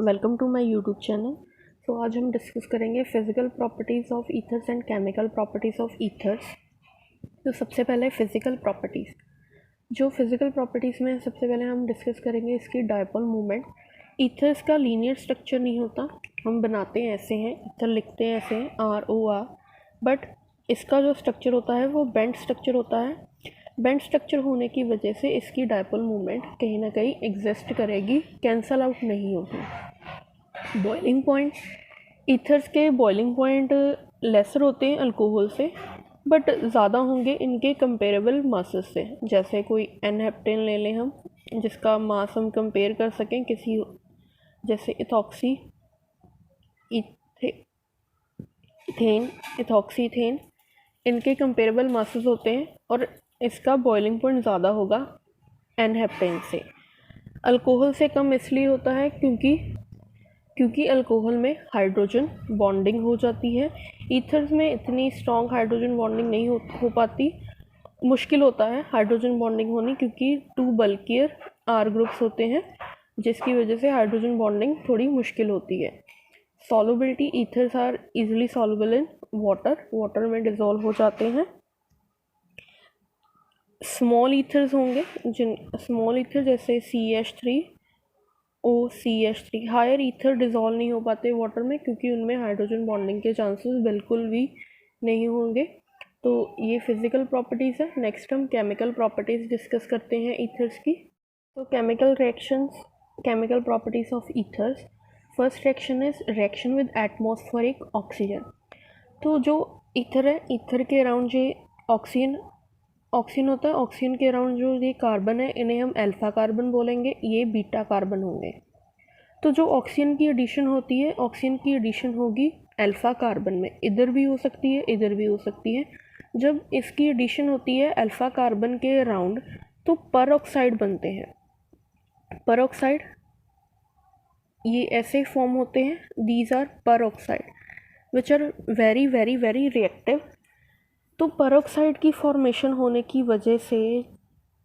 Welcome to my YouTube channel. तो आज हम डिस्कस करेंगे physical properties of ethers and chemical properties of ethers. तो सबसे पहले फ़िज़िकल प्रॉपर्टीज़। जो फिज़िकल प्रॉपर्टीज़ में सबसे पहले हम डिस्कस करेंगे इसकी डायपोल मूवमेंट। ईथर्स का लीनियर स्ट्रक्चर नहीं होता, हम बनाते हैं ऐसे हैं, ईथर लिखते हैं ऐसे हैं ROR, बट इसका जो स्ट्रक्चर होता है वो बेंड स्ट्रक्चर होता है। बेंड स्ट्रक्चर होने की वजह से इसकी डायपोल मूवमेंट कहीं ना कहीं एग्जिस्ट करेगी, कैंसल आउट नहीं होगी। बॉइलिंग पॉइंट, ईथर्स के बॉइलिंग पॉइंट लेसर होते हैं अल्कोहल से, बट ज़्यादा होंगे इनके कंपेरेबल मासेस से। जैसे कोई एन हेप्टेन ले लें हम, जिसका मास हम कंपेयर कर सकें किसी, जैसे इथॉक्सी इथेन, इथॉक्सीथेन, इनके कंपेरेबल मासेस होते हैं और इसका बॉइलिंग पॉइंट ज़्यादा होगा एन हेप्टेन से। अल्कोहल से कम इसलिए होता है क्योंकि अल्कोहल में हाइड्रोजन बॉन्डिंग हो जाती है। ईथर्स में इतनी स्ट्रॉन्ग हाइड्रोजन बॉन्डिंग नहीं हो पाती, मुश्किल होता है हाइड्रोजन बॉन्डिंग होनी, क्योंकि 2 बल्कियर R ग्रुप्स होते हैं, जिसकी वजह से हाइड्रोजन बॉन्डिंग थोड़ी मुश्किल होती है। Solubility, ethers are easily soluble in water में डिज़ोल्व हो जाते हैं। स्मॉल ईथर्स होंगे, जिन स्मॉल ईथर जैसे CH3OCH3, हायर ईथर डिज़ोल्व नहीं हो पाते वाटर में, क्योंकि उनमें हाइड्रोजन बॉन्डिंग के चांसेस बिल्कुल भी नहीं होंगे। तो ये फिज़िकल प्रॉपर्टीज़ है। नेक्स्ट हम केमिकल प्रॉपर्टीज़ डिस्कस करते हैं ईथर्स की। तो chemical reactions, chemical properties of ethers. First reaction is reaction with atmospheric oxygen. तो जो ईथर है, ईथर के अराउंड जो ऑक्सीजन होता है, ऑक्सीजन के अराउंड जो ये कार्बन है, इन्हें हम अल्फा कार्बन बोलेंगे, ये बीटा कार्बन होंगे। तो जो ऑक्सीजन की एडिशन होती है, ऑक्सीजन की एडिशन होगी अल्फा कार्बन में, इधर भी हो सकती है इधर भी हो सकती है। जब इसकी एडिशन होती है अल्फा कार्बन के अराउंड, तो पर ऑक्साइड बनते हैं। पर ऑक्साइड ये ऐसे फॉर्म होते हैं, these are peroxide which are very very very reactive. तो पेरोक्साइड की फॉर्मेशन होने की वजह से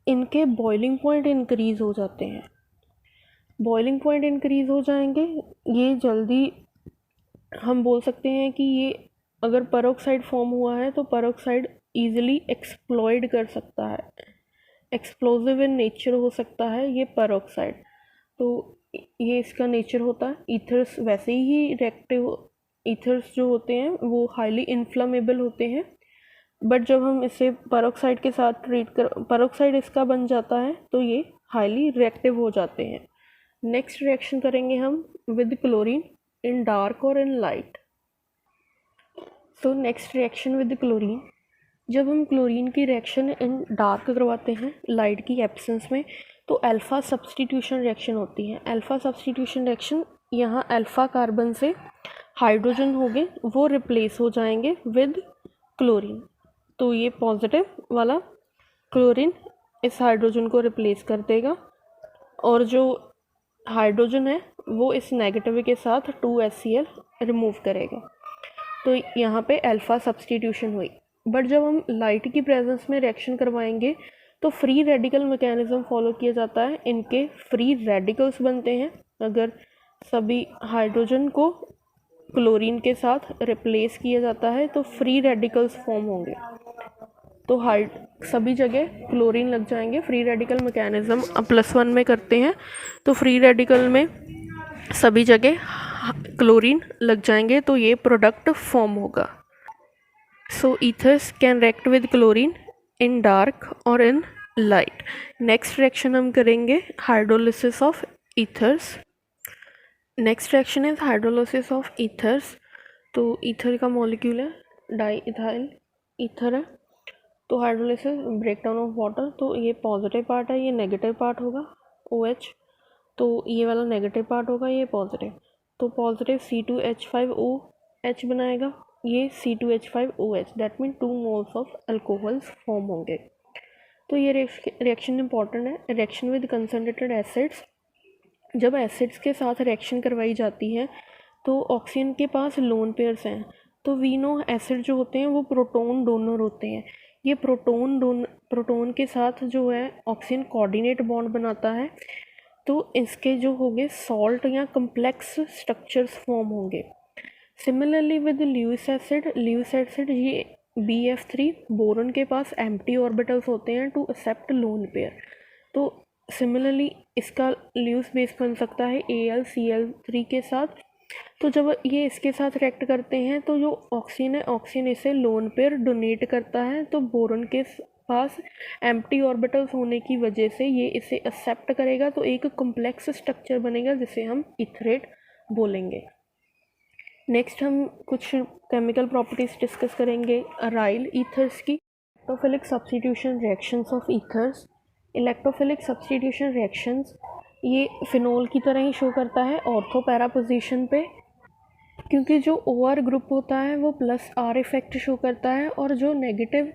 इनके बॉइलिंग पॉइंट इंक्रीज़ हो जाते हैं। बॉइलिंग पॉइंट इंक्रीज़ हो जाएंगे, ये जल्दी हम बोल सकते हैं कि ये अगर पेरोक्साइड फॉर्म हुआ है तो पेरोक्साइड ईजिली एक्सप्लॉयड कर सकता है, एक्सप्लोजिव इन नेचर हो सकता है ये पेरोक्साइड। तो ये इसका नेचर होता है। ईथर्स वैसे ही रिएक्टिव, ईथर्स जो होते हैं वो हाईली इन्फ्लामेबल होते हैं, बट जब हम इसे पेरोक्साइड के साथ पेरोक्साइड इसका बन जाता है तो ये हाईली रिएक्टिव हो जाते हैं। नेक्स्ट रिएक्शन करेंगे हम विद क्लोरीन इन डार्क और इन लाइट। तो नेक्स्ट रिएक्शन विद क्लोरीन, जब हम क्लोरीन की रिएक्शन इन डार्क करवाते हैं लाइट की एब्सेंस में, तो अल्फ़ा सब्सटीट्यूशन रिएक्शन होती है। अल्फ़ा सब्सटीट्यूशन रिएक्शन, यहाँ अल्फ़ा कार्बन से हाइड्रोजन हो गए, वो रिप्लेस हो जाएंगे विद क्लोरीन। तो ये पॉजिटिव वाला क्लोरीन इस हाइड्रोजन को रिप्लेस कर देगा, और जो हाइड्रोजन है वो इस नेगेटिव के साथ 2HCl रिमूव करेगा। तो यहाँ पे अल्फ़ा सब्सटीट्यूशन हुई। बट जब हम लाइट की प्रेजेंस में रिएक्शन करवाएंगे तो फ्री रेडिकल मैकेनिज्म फॉलो किया जाता है, इनके फ्री रेडिकल्स बनते हैं। अगर सभी हाइड्रोजन को क्लोरीन के साथ रिप्लेस किया जाता है तो फ्री रेडिकल्स फॉर्म होंगे, तो सभी जगह क्लोरीन लग जाएंगे। फ्री रेडिकल मैकेनिज्म +1 में करते हैं, तो फ्री रेडिकल में सभी जगह क्लोरीन लग जाएंगे, तो ये प्रोडक्ट फॉर्म होगा। So ethers can react with chlorine in dark और इन लाइट। नेक्स्ट रिएक्शन हम करेंगे hydrolysis of ethers. Next reaction is hydrolysis of ethers. तो ईथर का मॉलिक्यूल है डाई इथाइल ईथर है। तो हाइड्रोलिसिस, ब्रेकडाउन ऑफ वाटर, तो ये पॉजिटिव पार्ट है, ये नेगेटिव पार्ट होगा OH, तो ये वाला नेगेटिव पार्ट होगा, ये पॉजिटिव। तो पॉजिटिव C2H5OH बनाएगा, ये C2H5OH, that mean 2 moles of alcohols form होंगे। तो ये रिएक्शन इंपॉर्टेंट है। रिएक्शन विद कंसनट्रेटेड एसिड्स, जब एसिड्स के साथ रिएक्शन करवाई जाती है तो ऑक्सीजन के पास लोन पेयर्स हैं, तो वी नो एसिड जो होते हैं वो प्रोटॉन डोनर होते हैं। ये प्रोटॉन के साथ जो है ऑक्सीजन कोऑर्डिनेट बॉन्ड बनाता है, तो इसके जो होंगे सॉल्ट या कम्प्लेक्स स्ट्रक्चर्स फॉर्म होंगे। सिमिलरली विद ल्यूइस एसिड ये BF3 बोरॉन के पास एम्प्टी ऑर्बिटल्स होते हैं टू एक्सेप्ट लोन पेयर। तो सिमिलरली इसका ल्यूइस बेस बन सकता है AlCl3 के साथ। तो जब ये इसके साथ रिएक्ट करते हैं तो जो ऑक्सीजन है, ऑक्सीजन इसे लोन पेयर डोनेट करता है। तो बोरॉन के पास एम्प्टी ऑर्बिटल्स होने की वजह से ये इसे एक्सेप्ट करेगा, तो एक कॉम्प्लेक्स स्ट्रक्चर बनेगा जिसे हम इथरेट बोलेंगे। नेक्स्ट हम कुछ केमिकल प्रॉपर्टीज़ डिस्कस करेंगे अराइल ईथर्स की। Electrophilic substitution reactions of ethers. Electrophilic substitution reactions ये फिनोल की तरह ही शो करता है ऑर्थो पैरा पोजीशन पे, क्योंकि जो OR ग्रुप होता है वो +R इफेक्ट शो करता है और जो नेगेटिव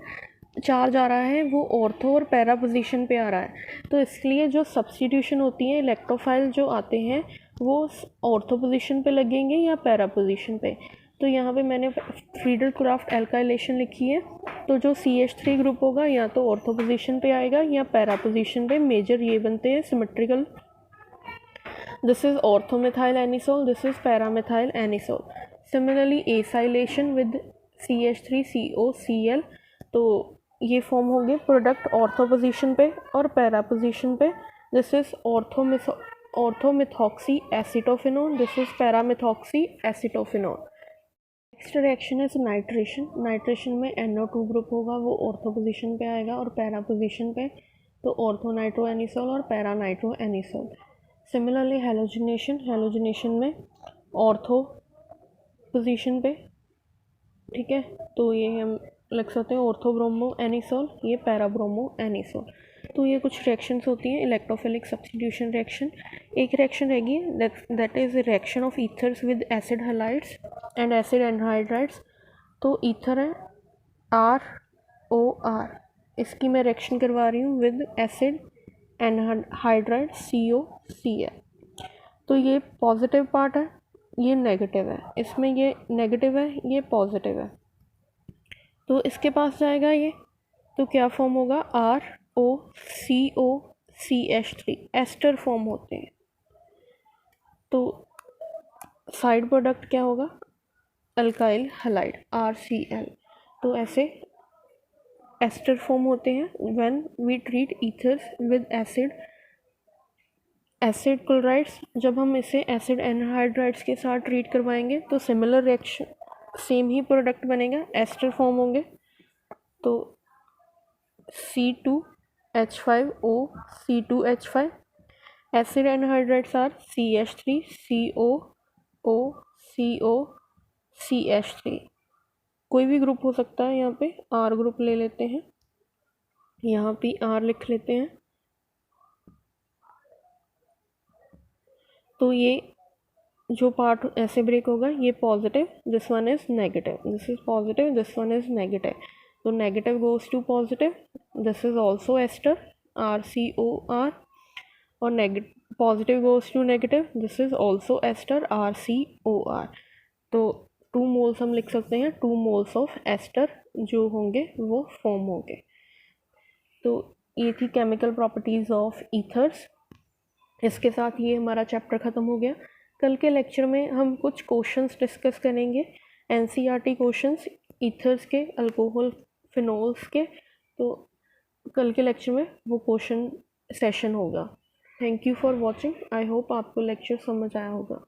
चार्ज आ रहा है वो ऑर्थो और पैरा पोजीशन पे आ रहा है। तो इसलिए जो सब्स्टिट्यूशन होती है इलेक्ट्रोफाइल जो आते हैं वो ऑर्थो पोजीशन पे लगेंगे या पैरा पोजीशन पे। तो यहाँ पे मैंने फ्रीडल क्राफ्ट एल्काइलेशन लिखी है। तो जो CH3 ग्रुप होगा या तो ऑर्थो पोजीशन पे आएगा या पैरा पोजीशन पे। मेजर ये बनते हैं symmetrical. This is orthomethyl anisole, this is paramethyl anisole. Similarly acylation with CH3COCl, तो ये फॉर्म होंगे प्रोडक्ट ऑर्थो पोजीशन पे और पैरा पोजीशन पे। This is orthomethoxy acetophenone, this is paramethoxy acetophenone. Next reaction है नाइट्रेशन। नाइट्रेशन में NO2 group होगा, वो ऑर्थो पोजीशन पे आएगा और पैरा पोजीशन पे। तो ऑर्थो नाइट्रो एनिसोल और para nitro anisole. Similarly halogenation में ऑर्थो पोजीशन पे, ठीक है, तो ये हम लिख सकते हैं ऑर्थो ब्रोमो एनिसोल, ये पैरा ब्रोमो एनिसोल। तो ये कुछ रिएक्शंस होती हैं इलेक्ट्रोफिलिक सब्स्टिट्यूशन रिएक्शन। एक रिएक्शन रहेगी that is reaction of ethers with acid halides and acid anhydrides. तो ईथर है ROR, इसकी मैं रिएक्शन करवा रही हूँ विद एसिड एनहाइड्राइड COCl। तो ये पॉजिटिव पार्ट है, ये नेगेटिव है, इसमें ये नेगेटिव है, ये पॉजिटिव है। तो इसके पास जाएगा ये, तो क्या फॉर्म होगा ROCOCH3, एस्टर फॉर्म होते हैं। तो साइड प्रोडक्ट क्या होगा अल्काइल हैलाइड RCl। तो ऐसे एस्टर फॉर्म होते हैं when we treat ethers with acid chlorides. जब हम इसे एसिड एनहाइड्राइड्स के साथ ट्रीट करवाएंगे तो सिमिलर रिएक्शन, सेम ही प्रोडक्ट बनेगा, एस्टर फॉर्म होंगे। तो C2H5O C2H5, acid anhydrides are CH3COO COCH3। कोई भी ग्रुप हो सकता है, यहाँ पे R ग्रुप ले लेते हैं, यहाँ पे R लिख लेते हैं। तो ये जो पार्ट ऐसे ब्रेक होगा ये positive, this one is negative, this is positive, this one is negative. तो negative goes to positive, this is also ester RCOR, और positive goes to negative, this is also ester RCOR। तो 2 moles हम लिख सकते हैं, 2 moles of ester जो होंगे वो फॉर्म होंगे। तो ये थी केमिकल प्रॉपर्टीज़ ऑफ ईथर्स। इसके साथ ये हमारा चैप्टर ख़त्म हो गया। कल के लेक्चर में हम कुछ क्वेश्चंस डिस्कस करेंगे, NCERT क्वेश्चंस ईथर्स के, अल्कोहल फिनोल्स के। तो कल के लेक्चर में वो क्वेश्चन सेशन होगा। Thank you for watching. I hope आपको लेक्चर समझ आया होगा।